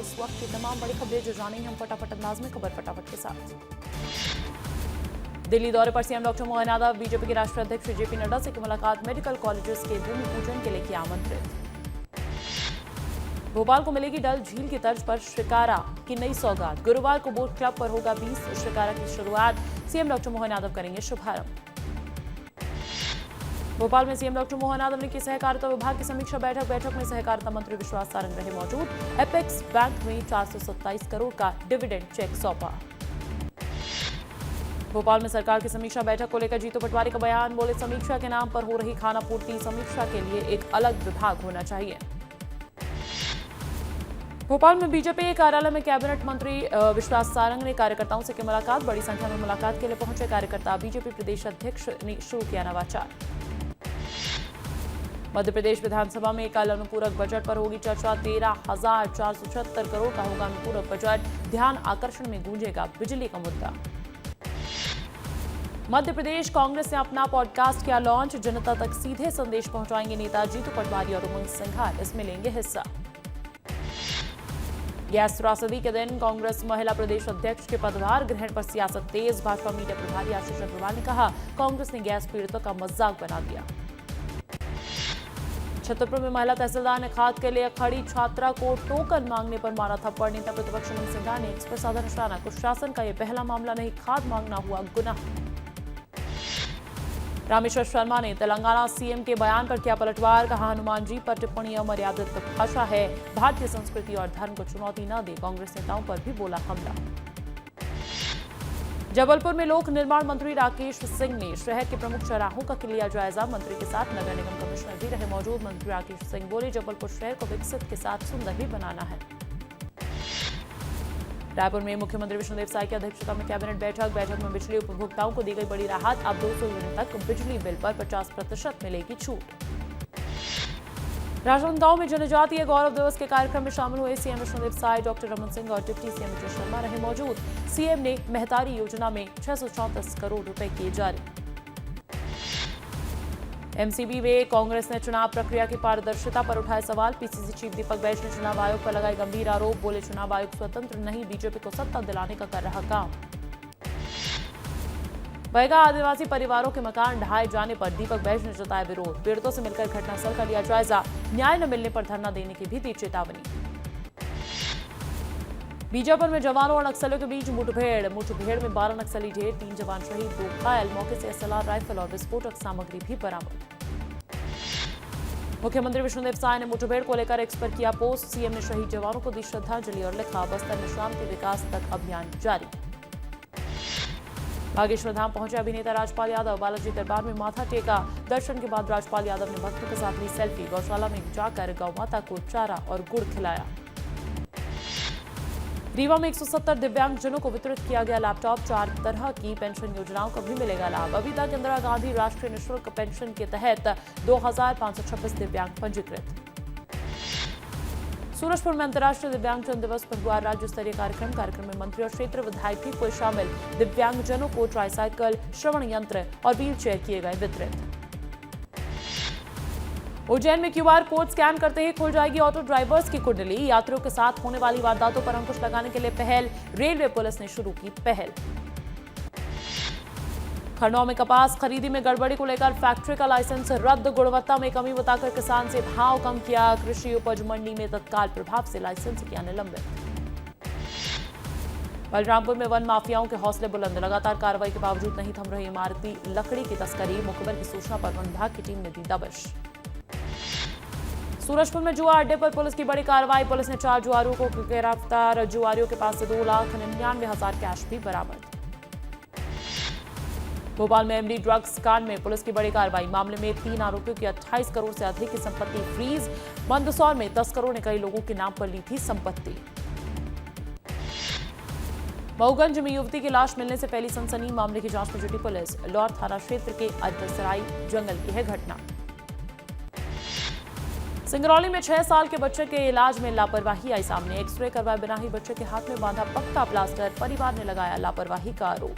उस वक्त की तमाम बड़ी खबरें जो जानेंगे हम फटाफट अंदाज में, खबर फटाफट के साथ। दिल्ली दौरे पर CM doctor Mohan Yadav BJP के राष्ट्रीय अध्यक्ष जेपी नड्डा से की मुलाकात, मेडिकल कॉलेजेस के भूमि पूजन के लिए किया आमंत्रित। भोपाल को मिलेगी डल झील की तर्ज पर शिकारा की नई सौगात, गुरुवार को बोट क्लब पर होगा 20 शिकारा की शुरुआत, सीएम डॉक्टर मोहन यादव करेंगे शुभारंभ। भोपाल में सीएम डॉक्टर मोहन यादव ने की सहकारिता विभाग की समीक्षा बैठक में सहकारिता मंत्री विश्वास सारंग रहे मौजूद। एपेक्स बैंक में 427 करोड़ का डिविडेंड चेक सौंपा। भोपाल में सरकार की समीक्षा बैठक को लेकर जीतू पटवारी का बयान, बोले समीक्षा के नाम पर हो रही खानापूर्ति, समीक्षा के लिए एक अलग विभाग होना चाहिए। भोपाल में बीजेपी कार्यालय में कैबिनेट मंत्री विश्वास सारंग ने कार्यकर्ताओं से की मुलाकात, बड़ी संख्या में मुलाकात के लिए पहुंचे कार्यकर्ता, बीजेपी प्रदेश अध्यक्ष ने शुरू किया नवाचार। मध्य प्रदेश विधानसभा में कल अनुपूरक बजट पर होगी चर्चा, 13,476 करोड़ का होगा अनुपूरक बजट, ध्यान आकर्षण में गूंजेगा बिजली का मुद्दा। मध्य प्रदेश कांग्रेस ने अपना पॉडकास्ट किया लॉन्च, जनता तक सीधे संदेश पहुंचाएंगे नेता जीतू पटवारी और उमंग सिंघार, इसमें लेंगे हिस्सा। गैस त्रासदी के दिन कांग्रेस महिला प्रदेश अध्यक्ष के पदभार ग्रहण पर सियासत तेज, भाजपा मीडिया प्रभारी आशीष अग्रवाल ने कहा कांग्रेस ने गैस पीड़ितों का मजाक बना दिया। छतरपुर में महिला तहसीलदार ने खाद के लिए खड़ी छात्रा को टोकन मांगने पर मारा थप्पड़, नेता प्रतिपक्ष उमंग सिंघार ने एक्स पर साधा निशाना, कुछ शासन का यह पहला मामला नहीं, खाद मांगना हुआ गुनाह। रामेश्वर शर्मा ने तेलंगाना सीएम के बयान पर किया पलटवार, कहा हनुमान जी पर टिप्पणी अमर्यादित भाषा है, भारतीय संस्कृति और धर्म को चुनौती न दे, कांग्रेस नेताओं पर भी बोला हमला। जबलपुर में लोक निर्माण मंत्री राकेश सिंह ने शहर के प्रमुख चौराहों का लिया जायजा, मंत्री के साथ नगर निगम कमिश्नर भी रहे मौजूद। मंत्री राकेश सिंह बोले जबलपुर शहर को विकसित के साथ सुंदर भी बनाना है। रायपुर में मुख्यमंत्री विष्णुदेव साय की अध्यक्षता में कैबिनेट बैठक में बिजली उपभोक्ताओं को दी गई बड़ी राहत, अब 200 यूनिट तक बिजली बिल पर 50% मिलेगी छूट। राजनांदगांव में जनजातीय गौरव दिवस के कार्यक्रम में शामिल हुए सीएम विष्णुदेव साय, डॉक्टर रमन सिंह और डिप्टी सीएम विजय शर्मा रहे मौजूद। सीएम ने मेहतारी योजना में 634 करोड़ रुपए किए जारी। एमसीबी में कांग्रेस ने चुनाव प्रक्रिया की पारदर्शिता पर उठाए सवाल, पीसीसी चीफ दीपक बैज ने चुनाव आयोग पर लगाए गंभीर आरोप, बोले चुनाव आयोग स्वतंत्र नहीं, बीजेपी को सत्ता दिलाने का कर रहा काम। बैगा आदिवासी परिवारों के मकान ढहाए जाने पर दीपक बैज ने जताया विरोध, पीड़ितों से मिलकर घटनास्थल का लिया जायजा, न्याय न मिलने पर धरना देने की भी दी चेतावनी। बीजापुर में जवानों और नक्सलियों के बीच मुठभेड़ में 12 नक्सली ढेर, 3 जवान शहीद, 2 घायल, मौके से एसएलआर राइफल और विस्फोटक सामग्री भी बरामद। मुख्यमंत्री विष्णुदेव साय ने मुठभेड़ को लेकर एक्स पर किया पोस्ट, सीएम ने शहीद जवानों को दी श्रद्धांजलि और लिखा बस्तर में शांति विकास तक अभियान जारी। बागेश्वर धाम पहुंचे अभिनेता राजपाल यादव, बालाजी दरबार में माथा टेका, दर्शन के बाद राजपाल यादव ने भक्तों के साथ ली सेल्फी, गौशाला में जाकर गौ माता को चारा और गुड़ खिलाया। रीवा में 170 दिव्यांगजनों को वितरित किया गया लैपटॉप, 4 तरह की पेंशन योजनाओं का भी मिलेगा लाभ। अभी तक इंदिरा गांधी राष्ट्रीय निःशुल्क पेंशन के तहत 2526 दिव्यांग पंजीकृत। सूरजपुर में अंतर्राष्ट्रीय दिव्यांगजन दिवस पर हुआ राज्य स्तरीय कार्यक्रम में मंत्री और क्षेत्र विधायक भी हुए शामिल, दिव्यांगजनों को ट्राईसाइकिल, श्रवण यंत्र और व्हील चेयर किए गए वितरित। उज्जैन में क्यूआर कोड स्कैन करते ही खुल जाएगी ऑटो ड्राइवर्स की कुंडली, यात्रियों के साथ होने वाली वारदातों पर अंकुश लगाने के लिए पहल, रेलवे पुलिस ने शुरू की पहल। खरनौं में कपास खरीदी में गड़बड़ी को लेकर फैक्ट्री का लाइसेंस रद्द, गुणवत्ता में कमी बताकर किसान से भाव कम किया, कृषि उपज मंडी में तत्काल प्रभाव से लाइसेंस किया निलंबित। बलरामपुर में वन माफियाओं के हौसले बुलंद, लगातार कार्रवाई के बावजूद नहीं थम रही इमारती लकड़ी की तस्करी, मुखबिर की सूचना पर वन विभाग की टीम ने दी दबिश। सूरजपुर में जुआ अड्डे पर पुलिस की बड़ी कार्रवाई, पुलिस ने 4 जुआरियों को गिरफ्तार, जुआरियों के पास से 2,99,000 कैश भी बरामद। भोपाल में एमडी ड्रग्स कांड में पुलिस की बड़ी कार्रवाई, मामले में 3 आरोपियों की 28 करोड़ से अधिक की संपत्ति फ्रीज, मंदसौर में तस्करों ने कई लोगों के नाम पर ली थी संपत्ति। महूगंज में युवती की लाश मिलने से पहली सनसनी, मामले की जांच में जुटी पुलिस, लौर थाना क्षेत्र के अदसराई जंगल की है घटना। सिंगरौली में 6 साल के बच्चे के इलाज में लापरवाही आई सामने, एक्सरे करवाए बिना ही बच्चे के हाथ में बांधा पक्का प्लास्टर, परिवार ने लगाया लापरवाही का आरोप।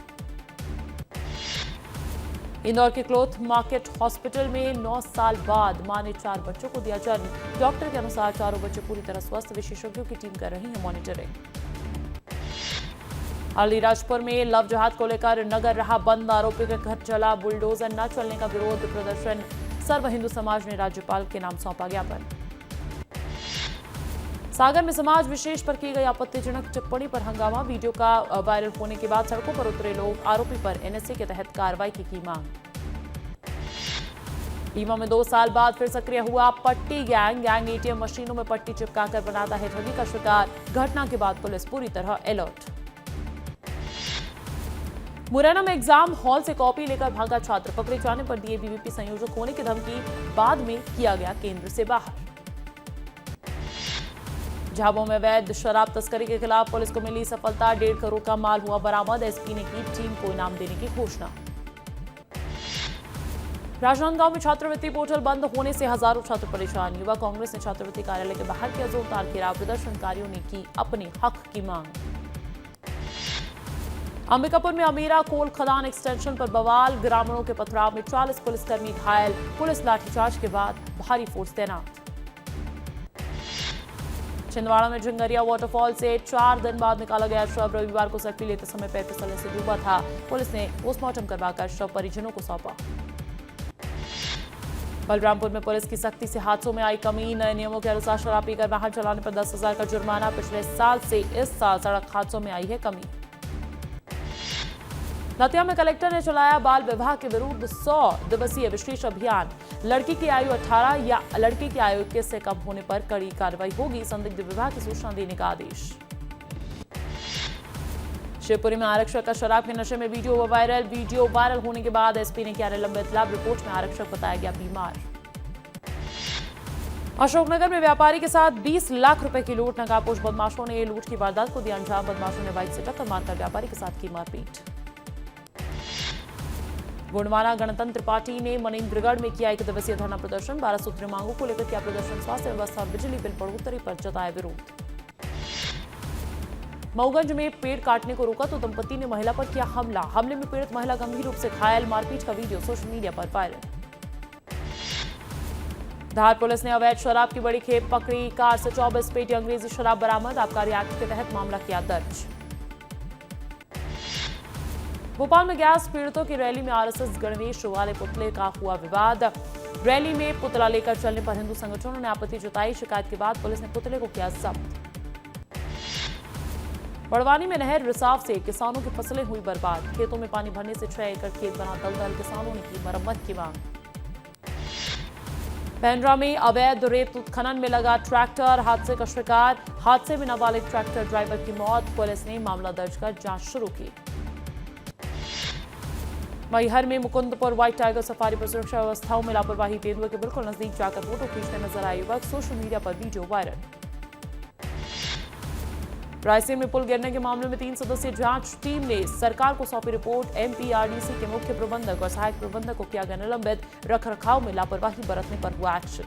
इंदौर के क्लोथ मार्केट हॉस्पिटल में 9 साल बाद मां ने 4 बच्चों को दिया जन्म। डॉक्टर के अनुसार चारों बच्चे पूरी तरह स्वस्थ। विशेषज्ञों की टीम कर रही है मॉनिटरिंग। अलीराजपुर में लव जिहाद को लेकर नगर रहा बंद। आरोपी के घर चला बुलडोजर। न चलने का विरोध प्रदर्शन। सर्व हिंदू समाज ने राज्यपाल के नाम सौंपा ज्ञापन। सागर में समाज विशेष पर की गई आपत्तिजनक टिप्पणी पर हंगामा। वीडियो का वायरल होने के बाद सड़कों पर उतरे लोग। आरोपी पर एनएसए के तहत कार्रवाई की मांग। रीवा में 2 साल बाद फिर सक्रिय हुआ पट्टी गैंग। एटीएम मशीनों में पट्टी चिपकाकर बनाता है ठगी का शिकार। घटना के बाद पुलिस पूरी तरह अलर्ट। मुरैना में एग्जाम हॉल से कॉपी लेकर भागा छात्र। पकड़े जाने पर दिए बीवीपी संयोजक होने की धमकी। बाद में किया गया केंद्र से बाहर। झाबुआ में अवैध शराब तस्करी के खिलाफ पुलिस को मिली सफलता। 1.5 करोड़ का माल हुआ बरामद। एसपी ने की टीम को इनाम देने की घोषणा। राजनांदगांव में छात्रवृत्ति पोर्टल बंद होने से हजारों छात्र परेशान। युवा कांग्रेस ने छात्रवृत्ति कार्यालय के बाहर किया जोरदार घेराव। प्रदर्शनकारियों ने की अपने हक की मांग। अंबिकापुर में अमीरा कोल खदान एक्सटेंशन पर बवाल। ग्रामीणों के पथराव में 40 पुलिसकर्मी घायल। पुलिस लाठीचार्ज के बाद भारी फोर्स तैनात। छिंदवाड़ा में झंगरिया वाटरफॉल से 4 दिन बाद निकाला गया शव। रविवार को सेल्फी लेते समय पैर फिसलने से डूबा था। पुलिस ने पोस्टमार्टम करवाकर शव परिजनों को सौंपा। बलरामपुर में पुलिस की सख्ती से हादसों में आई कमी। नए नियमों के अनुसार शराब पीकर वाहन चलाने पर 10,000 का जुर्माना। पिछले साल से इस साल सड़क हादसों में आई है कमी। दतिया में कलेक्टर ने चलाया बाल विवाह के विरुद्ध 100 दिवसीय विशेष अभियान। लड़की की आयु 18 या लड़की की आयु 21 से कम होने पर कड़ी कार्रवाई होगी। संदिग्ध विवाह की सूचना देने का आदेश। शिवपुरी में आरक्षक का शराब के नशे में वीडियो वायरल होने के बाद एसपी ने किया निलंबित। लैब रिपोर्ट में आरक्षक बताया गया बीमार। अशोकनगर में व्यापारी के साथ 20 लाख रुपए की लूट। नकाबपोश बदमाशों ने लूट की वारदात को दिया अंजाम। बदमाशों ने बाइक से टक्कर मारकर व्यापारी के साथ की मारपीट। गोंडवाना गणतंत्र पार्टी ने मनेन्द्रगढ़ में किया 1 दिवसीय धरना प्रदर्शन। 12 सूत्रीय मांगों को लेकर किया प्रदर्शन। स्वास्थ्य व्यवस्था, बिजली बिल बढ़ोतरी पर जताया विरोध। मऊगंज में पेड़ काटने को रोका तो दंपति ने महिला पर किया हमला। हमले में पीड़ित महिला गंभीर रूप से घायल। मारपीट का वीडियो सोशल मीडिया पर वायरल। धार पुलिस ने अवैध शराब की बड़ी खेप पकड़ी। कार से 24 पेटी अंग्रेजी शराब बरामद। आबकारी एक्ट के तहत मामला किया दर्ज। भोपाल में गैस पीड़ितों की रैली में आरएसएस गणवेश वाले पुतले का हुआ विवाद। रैली में पुतला लेकर चलने पर हिंदू संगठनों ने आपत्ति जताई। शिकायत के बाद पुलिस ने पुतले को किया जब्त। बड़वानी में नहर रिसाव से किसानों की फसलें हुई बर्बाद। खेतों में पानी भरने से 6 एकड़ खेत बना दलदल। किसानों ने की मरम्मत की मांग। पेंड्रा में अवैध रेत उत्खनन में लगा ट्रैक्टर हादसे का शिकार। हादसे में नाबालिग ट्रैक्टर ड्राइवर की मौत। पुलिस ने मामला दर्ज कर जांच शुरू की। मैहर में मुकुंदपुर व्हाइट टाइगर सफारी पर सुरक्षा व्यवस्थाओं में लापरवाही। तेंदुए के बिल्कुल नजदीक जाकर फोटो खींचते नजर आए युवक। सोशल मीडिया पर वीडियो वायरल। रायसेन में पुल गिरने के मामले में 3 सदस्यीय जांच टीम ने सरकार को सौंपी रिपोर्ट। एमपीआरडीसी के मुख्य प्रबंधक और सहायक प्रबंधक को किया गया निलंबित। रखरखाव में लापरवाही बरतने पर हुआ एक्शन।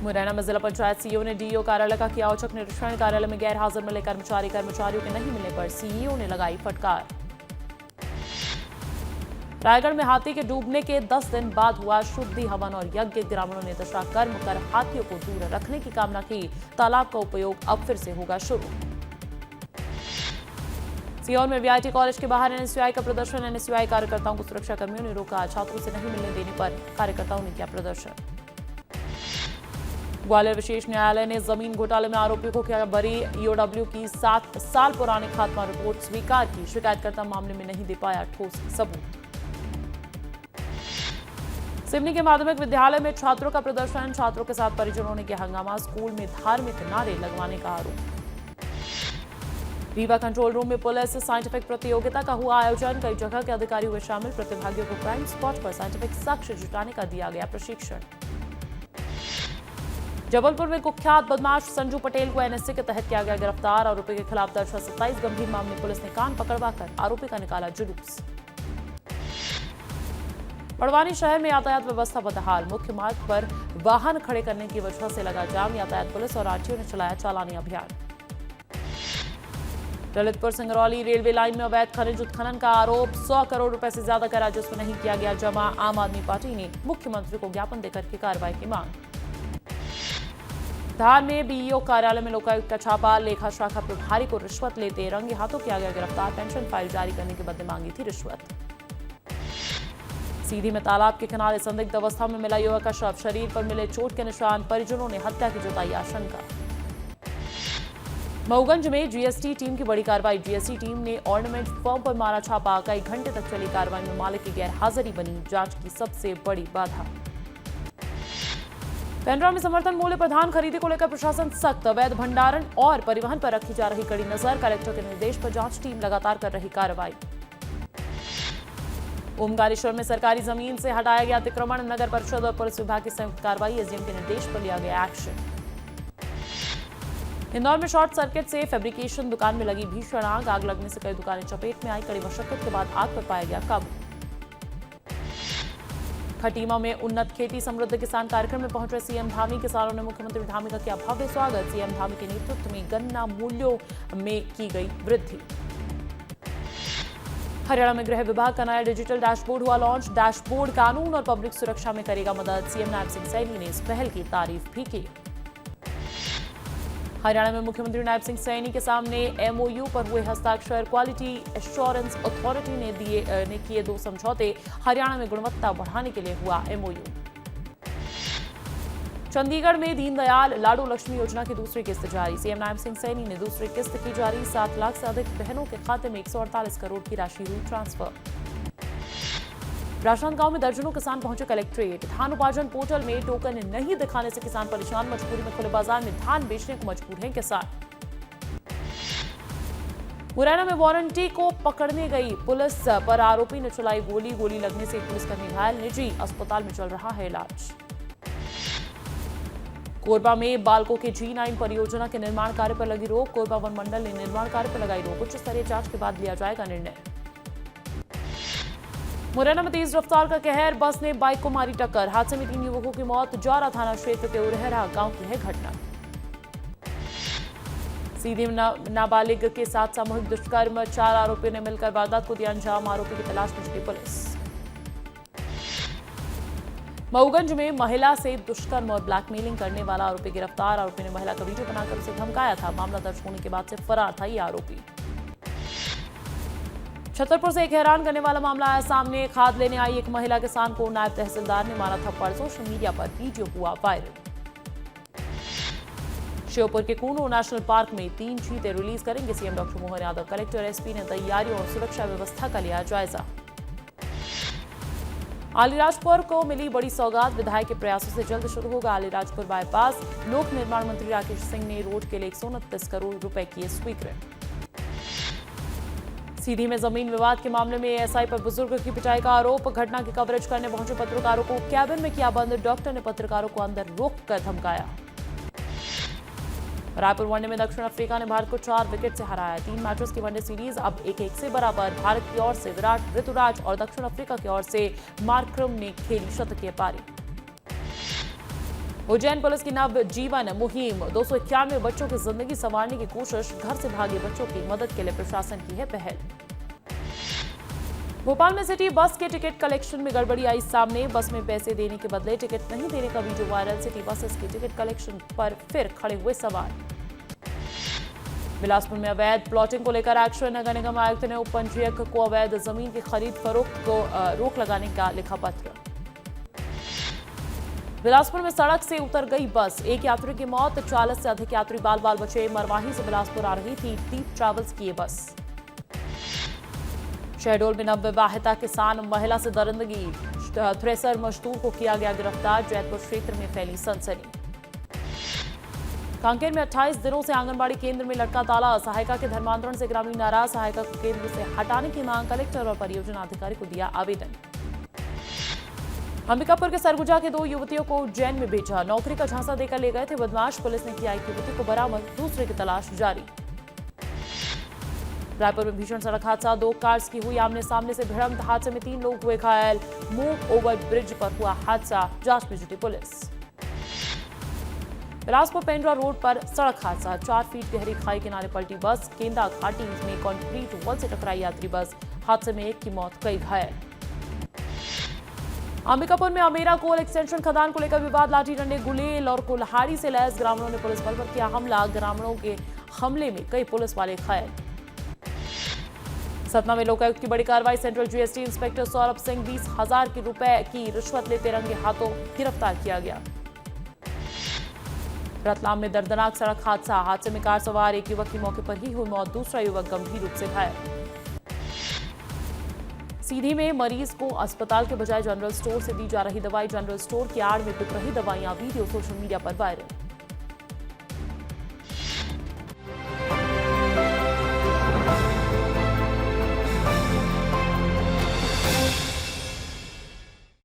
मुरैना में जिला पंचायत सीईओ ने डीईओ कार्यालय का किया औचक निरीक्षण। कार्यालय में गैर हाजिर मिले कर्मचारियों के नहीं मिलने पर सीईओ ने लगाई फटकार। रायगढ़ में हाथी के डूबने के 10 दिन बाद हुआ शुद्धि हवन और यज्ञ। ग्रामीणों ने दशा कर्म कर हाथियों को दूर रखने की कामना की। तालाब का उपयोग अब फिर से होगा शुरू। सीहोर में वीआईटी कॉलेज के बाहर एनएसयूआई का प्रदर्शन। एनएसयूआई कार्यकर्ताओं को सुरक्षा कर्मियों ने रोका। छात्रों से नहीं मिलने देने पर कार्यकर्ताओं ने किया प्रदर्शन। ग्वालियर विशेष न्यायालय ने जमीन घोटाले में आरोपियों को किया बरी। ईओडब्ल्यू की 7 साल पुरानी खात्मा रिपोर्ट स्वीकार की। शिकायतकर्ता मामले में नहीं दे पाया ठोस सबूत। सिवनी के माध्यमिक विद्यालय में छात्रों का प्रदर्शन। छात्रों के साथ परिजनों ने किया हंगामा। स्कूल में धार्मिक नारे लगवाने का आरोप। रीवा कंट्रोल रूम में पुलिस साइंटिफिक प्रतियोगिता का हुआ आयोजन। कई जगह के अधिकारी हुए शामिल। प्रतिभागियों को क्राइम स्पॉट पर साइंटिफिक साक्ष्य जुटाने का दिया गया प्रशिक्षण। जबलपुर में कुख्यात बदमाश संजू पटेल को एनएसए के तहत किया गया गिरफ्तार। आरोपी के खिलाफ दर्ज 27 गंभीर मामले। पुलिस ने कान पकड़वाकर आरोपी का निकाला जुलूस। बड़वानी शहर में यातायात व्यवस्था बदहाल। मुख्य मार्ग पर वाहन खड़े करने की वजह से लगा जाम। यातायात पुलिस और आरटीओ ने चलाया चालानी अभियान। ललितपुर सिंगरौली रेलवे लाइन में अवैध खनिज उत्खनन का आरोप, 100 करोड़ रुपए से ज्यादा का राजस्व नहीं किया गया जमा। आम आदमी पार्टी ने मुख्यमंत्री को ज्ञापन देकर की कार्रवाई की मांग। धार में बीईओ कार्यालय में लोकायुक्त का छापा, लेखा शाखा प्रभारी को रिश्वत लेते रंगे हाथों किया गया गिरफ्तार। पेंशन फाइल जारी करने के बदले मांगी थी रिश्वत। सीधी में तालाब के किनारे संदिग्ध अवस्था में मिला युवक का शव, शरीर पर मिले चोट के निशान, परिजनों ने हत्या की जताई आशंका। मऊगंज में जीएसटी टीम की बड़ी कार्रवाई, जीएसटी टीम ने ऑर्नामेंट फर्म पर मारा छापा। कई घंटे तक चली कार्रवाई में मालिक की गैरहाजिरी बनी जांच की सबसे बड़ी बाधा। पेंड्रा में समर्थन मूल्य पर धान खरीदी को लेकर प्रशासन सख्त, अवैध भंडारण और परिवहन पर रखी जा रही कड़ी नजर। कलेक्टर के निर्देश पर जांच टीम लगातार कर रही कार्रवाई। ओमकारेश्वर में सरकारी जमीन से हटाया गया अतिक्रमण, नगर परिषद और पुलिस विभाग की संयुक्त कार्रवाई, एसडीएम के निर्देश पर लिया गया एक्शन। इंदौर में शॉर्ट सर्किट से फैब्रिकेशन दुकान में लगी भीषण आग, आग लगने से कई दुकानें चपेट में आई। कड़ी मशक्कत के बाद आग पर पाया गया काबू। खटीमा में उन्नत खेती समृद्ध किसान कार्यक्रम में पहुंचे सीएम धामी, किसानों ने मुख्यमंत्री धामी का किया भव्य स्वागत। सीएम धामी के नेतृत्व में गन्ना मूल्यों में की गई वृद्धि। हरियाणा में गृह विभाग का नया डिजिटल डैशबोर्ड हुआ लॉन्च, डैशबोर्ड कानून और पब्लिक सुरक्षा में करेगा मदद। सीएम नायब सिंह सैनी ने इस पहल की तारीफ भी की। हरियाणा में मुख्यमंत्री नायब सिंह सैनी के सामने एमओयू पर हुए हस्ताक्षर, क्वालिटी एश्योरेंस अथॉरिटी ने किए 2 समझौते। हरियाणा में गुणवत्ता बढ़ाने के लिए हुआ एमओयू। चंडीगढ़ में दीनदयाल लाडू लक्ष्मी योजना की दूसरी किस्त जारी, सीएम नायब सिंह सैनी ने दूसरी किस्त की जारी। 7 लाख से अधिक बहनों के खाते में 148 करोड़ की राशि हुई ट्रांसफर। राजनांदगांव में दर्जनों किसान पहुंचे कलेक्ट्रेट, धान उपार्जन पोर्टल में टोकन नहीं दिखाने से किसान परेशान, मजबूरी में खुले बाजार में धान बेचने को मजबूर हैं किसान। मुरैना में वारंटी को पकड़ने गई पुलिस पर आरोपी ने चलाई गोली, गोली लगने से एक पुलिसकर्मी घायल, निजी अस्पताल में चल रहा है इलाज। कोरबा में बालको के G9 परियोजना के निर्माण कार्य पर लगी रोक, कोरबा वन मंडल ने निर्माण कार्य पर लगाई रोक, उच्च स्तरीय जांच के बाद लिया जाएगा निर्णय। मुरैना में तेज रफ्तार का कहर, बस ने बाइक को मारी टक्कर, हादसे में 3 युवकों की मौत। जौरा थाना क्षेत्र के उरहरा गांव की है घटना। सीधी नाबालिग के साथ सामूहिक दुष्कर्म, 4 आरोपियों ने मिलकर वारदात को दिया अंजाम, आरोपी की तलाश में जुटी पुलिस। मऊगंज में महिला से दुष्कर्म और ब्लैकमेलिंग करने वाला आरोपी गिरफ्तार, आरोपी ने महिला का वीडियो बनाकर उसे धमकाया था। मामला दर्ज होने के बाद से फरार था ये आरोपी। छतरपुर से एक हैरान करने वाला मामला आया सामने, खाद लेने आई एक महिला किसान को नायब तहसीलदार ने मारा थप्पड़, सोशल मीडिया पर वीडियो हुआ वायरल। श्योपुर के कूनो नेशनल पार्क में 3 चीते रिलीज करेंगे CM doctor Mohan Yadav, collector SP ने तैयारियों और सुरक्षा व्यवस्था का लिया जायजा। अलीराजपुर को मिली बड़ी सौगात, विधायक के प्रयासों से जल्द शुरू होगा अलीराजपुर बाईपास। लोक निर्माण मंत्री राकेश सिंह ने रोड के लिए 129 करोड़ रुपए किए स्वीकृत। सीधी में जमीन विवाद के मामले में एएसआई पर बुजुर्ग की पिटाई का आरोप, घटना की कवरेज करने पहुंचे पत्रकारों को कैबिन में किया बंद, डॉक्टर ने पत्रकारों को अंदर रोककर धमकाया। रायपुर वनडे में दक्षिण अफ्रीका ने भारत को 4 विकेट से हराया। 3 मैचेस की वनडे सीरीज अब 1-1 से बराबर। भारत की ओर से विराट, ऋतुराज और दक्षिण अफ्रीका की ओर से मार्क्रम ने खेली शतकीय पारी। उज्जैन पुलिस की नव जीवन मुहिम, 291 बच्चों की जिंदगी संवारने की कोशिश, घर से भागे बच्चों की मदद के लिए प्रशासन की है पहल। भोपाल में सिटी बस के टिकट कलेक्शन में गड़बड़ी आई सामने, बस में पैसे देने के बदले टिकट नहीं देने का वीडियो वायरल, सिटी बसेस की टिकट कलेक्शन पर फिर खड़े हुए सवाल। बिलासपुर में अवैध प्लॉटिंग को लेकर एक्शन, नगर निगम आयुक्त ने उपपंजीयक को अवैध जमीन की खरीद फरोख्त को रोक लगाने का लिखा पत्र। बिलासपुर में सड़क से उतर गई बस, एक यात्री की मौत, 40 से अधिक यात्री बाल बाल बचे। मरवाही से बिलासपुर आ रही थी दीप ट्रैवल्स की ये बस। शहडोल में नवविवाहिता किसान महिला से दरिंदगी, थ्रेसर मजदूर को किया गया गिरफ्तार, जैतपुर क्षेत्र में फैली सनसनी। कांकेर में 28 दिनों से आंगनबाड़ी केंद्र में लटका ताला, सहायिका के धर्मांतरण से ग्रामीण नाराज, सहायिका को केंद्र से हटाने की मांग, कलेक्टर और परियोजना अधिकारी को दिया आवेदन। अंबिकापुर के सरगुजा के 2 युवतियों को उज्जैन में भेजा, नौकरी का झांसा देकर ले गए थे बदमाश, पुलिस ने किया एक युवती को बरामद, दूसरे की तलाश जारी। रायपुर में भीषण सड़क हादसा, 2 कार्स की हुई आमने सामने से भिड़ंत, हादसे में 3 लोग हुए घायल, मूव ओवर ब्रिज पर हुआ हादसा, जांच में जुटी पुलिस। बिलासपुर पेंड्रा रोड पर सड़क हादसा, 4 फीट गहरी खाई किनारे पलटी बस, केंदा घाटी में कंक्रीट वॉल से टकराई यात्री बस, हादसे में 1 की मौत, कई घायल। अंबिकापुर में अमेरा कोल एक्सटेंशन खदान को लेकर विवाद, लाठी डंडे, गुलेल और कुल्हाड़ी से लैस ग्रामीणों ने पुलिस बल पर किया हमला, ग्रामीणों के हमले में कई पुलिस वाले घायल। सतना में लोकायुक्त की बड़ी कार्रवाई, central GST inspector Saurabh Singh 20,000 रुपए की रिश्वत लेते रंगे हाथों गिरफ्तार किया गया। रतलाम में दर्दनाक सड़क हादसे में कार सवार एक युवक की मौके पर ही हुई मौत, दूसरा युवक गंभीर रूप से घायल। सीधी में मरीज को अस्पताल के बजाय जनरल स्टोर से दी जा रही दवाई, जनरल स्टोर की आड़ में बिक रही दवाइयां, वीडियो सोशल मीडिया पर वायरल।